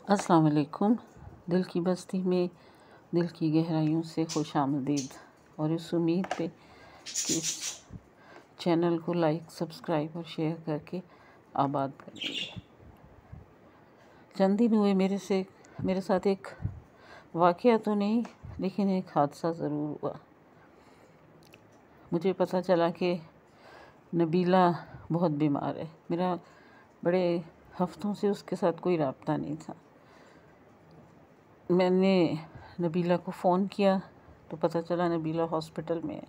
अस्सलाम वालेकुम। दिल की बस्ती में दिल की गहराइयों से खुशामदीद और इस उम्मीद पे कि इस चैनल को लाइक, सब्सक्राइब और शेयर करके आबाद करेंगे। चंद दिन हुए मेरे साथ एक वाक़या तो नहीं, लेकिन एक हादसा ज़रूर हुआ। मुझे पता चला कि नबीला बहुत बीमार है। मेरा बड़े हफ्तों से उसके साथ कोई राब्ता नहीं था। मैंने नबीला को फ़ोन किया तो पता चला नबीला हॉस्पिटल में है।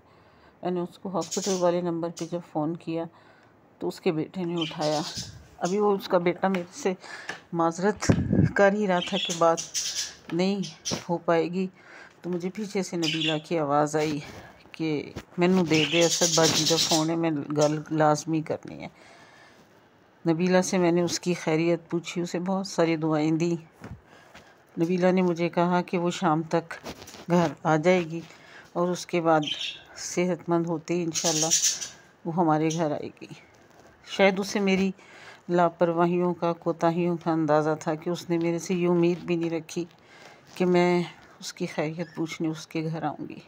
मैंने उसको हॉस्पिटल वाले नंबर पे जब फ़ोन किया तो उसके बेटे ने उठाया। अभी वो उसका बेटा मेरे से माज़रत कर ही रहा था कि बात नहीं हो पाएगी, तो मुझे पीछे से नबीला की आवाज़ आई कि मैनू दे दे असद बाजी का फ़ोन है, मैं गल लाजमी करनी है। नबीला से मैंने उसकी खैरियत पूछी, उसे बहुत सारी दुआएं दी। नबीला ने मुझे कहा कि वो शाम तक घर आ जाएगी और उसके बाद सेहतमंद होते ही इंशाल्लाह वो हमारे घर आएगी। शायद उसे मेरी लापरवाहियों का, कोताहियों का अंदाज़ा था कि उसने मेरे से ये उम्मीद भी नहीं रखी कि मैं उसकी खैरियत पूछने उसके घर आऊँगी।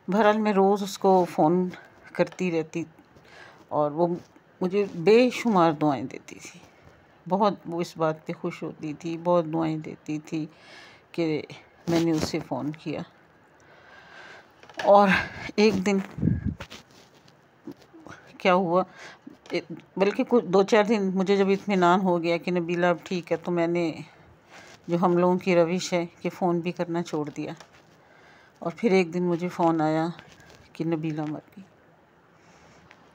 बहरहाल मैं रोज़ उसको फ़ोन करती रहती और वो मुझे बेशुमार दुआएं देती थी। बहुत वो इस बात पे खुश होती थी, बहुत दुआएं देती थी कि मैंने उसे फ़ोन किया। और एक दिन क्या हुआ, बल्कि कुछ 2-4 दिन मुझे जब इत्मीनान हो गया कि नबीला अब ठीक है, तो मैंने जो हम लोगों की रविश है कि फ़ोन भी करना छोड़ दिया। और फिर एक दिन मुझे फ़ोन आया कि नबीला मर गई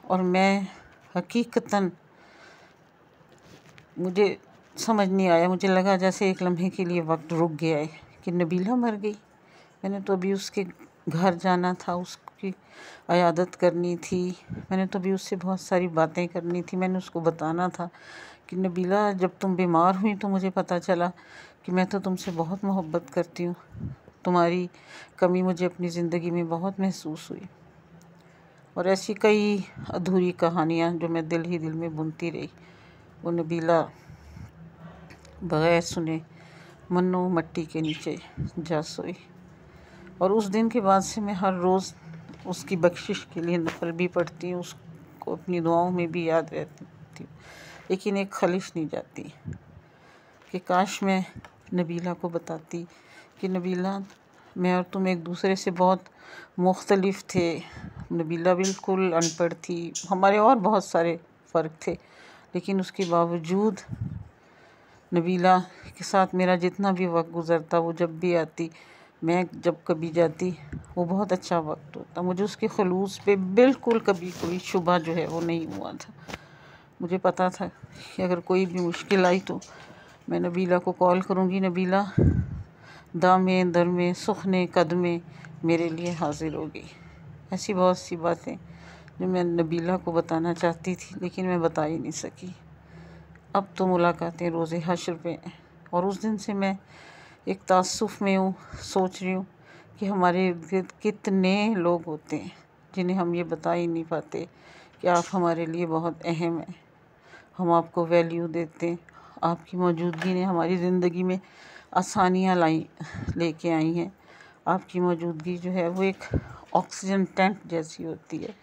और मैं हकीकतन मुझे समझ नहीं आया। मुझे लगा जैसे एक लम्हे के लिए वक्त रुक गया है कि नबीला मर गई। मैंने तो अभी उसके घर जाना था, उसकी अयादत करनी थी, मैंने तो अभी उससे बहुत सारी बातें करनी थी। मैंने उसको बताना था कि नबीला जब तुम बीमार हुई तो मुझे पता चला कि मैं तो तुमसे बहुत मोहब्बत करती हूँ, तुम्हारी कमी मुझे अपनी ज़िंदगी में बहुत महसूस हुई। और ऐसी कई अधूरी कहानियाँ जो मैं दिल ही दिल में बुनती रही। वो नबीला बग़ैर सुने मन्नो मट्टी के नीचे जा सोई। और उस दिन के बाद से मैं हर रोज़ उसकी बख्शिश के लिए नफल भी पढ़ती हूँ, उसको अपनी दुआओं में भी याद रहती हूँ। लेकिन एक खलिश नहीं जाती कि काश मैं नबीला को बताती कि नबीला, मैं और तुम एक दूसरे से बहुत मुख्तलिफ थे। नबीला बिल्कुल अनपढ़ थी, हमारे और बहुत सारे फ़र्क थे, लेकिन उसके बावजूद नबीला के साथ मेरा जितना भी वक्त गुज़रता, वो जब भी आती, मैं जब कभी जाती, वो बहुत अच्छा वक्त होता। मुझे उसके खलूस पे बिल्कुल कभी कोई शुबा जो है वो नहीं हुआ था। मुझे पता था कि अगर कोई भी मुश्किल आई तो मैं नबीला को कॉल करूँगी, नबीला दामे दरमे सुखने कदमे मेरे लिए हाजिर होगी। ऐसी बहुत सी बातें जो मैं नबीला को बताना चाहती थी, लेकिन मैं बता ही नहीं सकी। अब तो मुलाकातें रोज़े हश्र पे हैं और उस दिन से मैं एक तासुफ़ में हूँ। सोच रही हूँ कि हमारे इर्द-गिर्द कितने लोग होते हैं जिन्हें हम ये बता ही नहीं पाते कि आप हमारे लिए बहुत अहम हैं, हम आपको वैल्यू देते हैं। आपकी मौजूदगी ने हमारी ज़िंदगी में आसानियाँ लेके आई हैं। आपकी मौजूदगी जो है वो एक ऑक्सीजन टैंक जैसी होती है।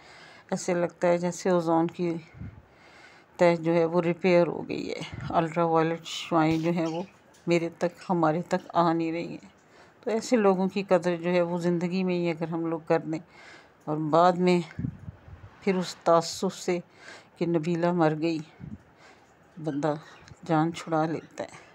ऐसे लगता है जैसे ओज़ोन की तह जो है वो रिपेयर हो गई है। अल्ट्रा वायलेट शुआएं जो हैं वो हमारे तक आ नहीं रही हैं। तो ऐसे लोगों की कदर जो है वो ज़िंदगी में ही अगर हम लोग कर दें और बाद में फिर उस तासुफ़ से कि नबीला मर गई, बंदा जान छुड़ा लेता है।